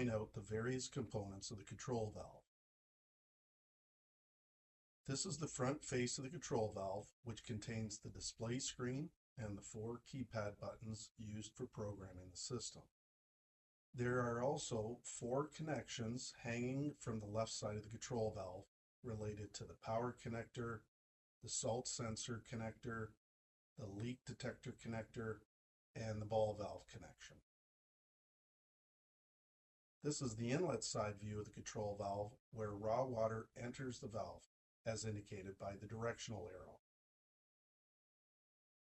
point out the various components of the control valve. This is the front face of the control valve, which contains the display screen and the 4 keypad buttons used for programming the system. There are also 4 connections hanging from the left side of the control valve related to the power connector, the salt sensor connector, the leak detector connector, and the ball valve connection. This is the inlet side view of the control valve where raw water enters the valve, as indicated by the directional arrow.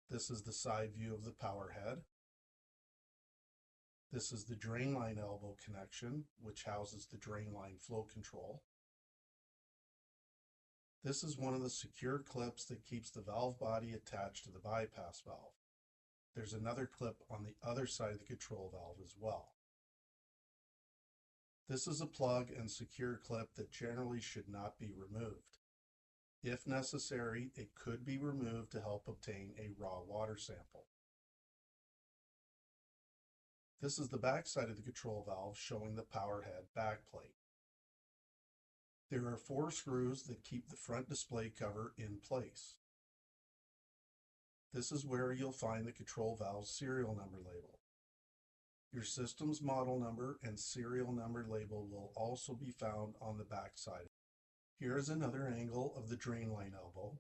This is the side view of the power head. This is the drain line elbow connection, which houses the drain line flow control. This is one of the secure clips that keeps the valve body attached to the bypass valve. There's another clip on the other side of the control valve as well. This is a plug and secure clip that generally should not be removed. If necessary, it could be removed to help obtain a raw water sample. This is the back side of the control valve showing the power head backplate. There are 4 screws that keep the front display cover in place. This is where you'll find the control valve's serial number label. Your system's model number and serial number label will also be found on the back side. Here is another angle of the drain line elbow.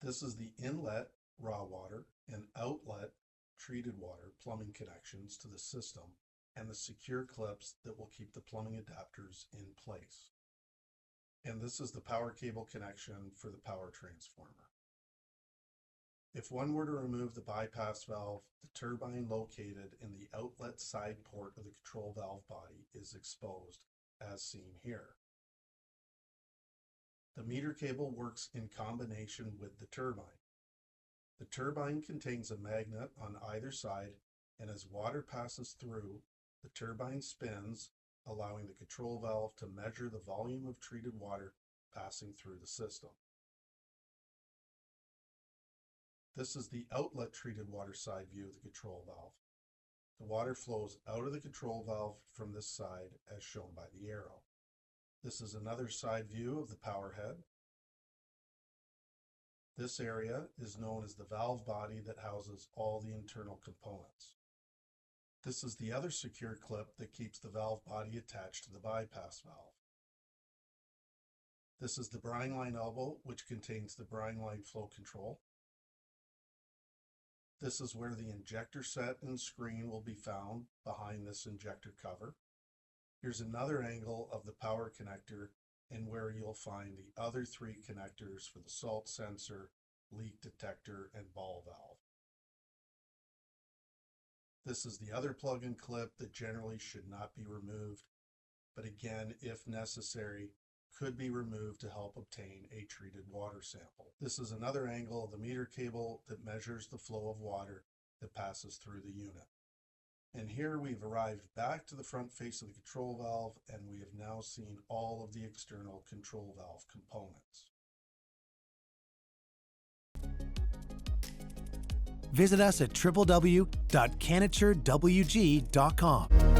This is the inlet raw water and outlet treated water plumbing connections to the system and the secure clips that will keep the plumbing adapters in place. And this is the power cable connection for the power transformer. If one were to remove the bypass valve, the turbine located in the outlet side port of the control valve body is exposed, as seen here. The meter cable works in combination with the turbine. The turbine contains a magnet on either side, and as water passes through, the turbine spins, allowing the control valve to measure the volume of treated water passing through the system. This is the outlet treated water side view of the control valve. The water flows out of the control valve from this side as shown by the arrow. This is another side view of the power head. This area is known as the valve body that houses all the internal components. This is the other secure clip that keeps the valve body attached to the bypass valve. This is the brine line elbow, which contains the brine line flow control. This is where the injector set and screen will be found behind this injector cover. Here's another angle of the power connector and where you'll find the other 3 connectors for the salt sensor, leak detector, and ball valve. This is the other plug-in clip that generally should not be removed, but again, if necessary, could be removed to help obtain a treated water sample. This is another angle of the meter cable that measures the flow of water that passes through the unit. And here we've arrived back to the front face of the control valve, and we have now seen all of the external control valve components. Visit us at www.canaturewg.com.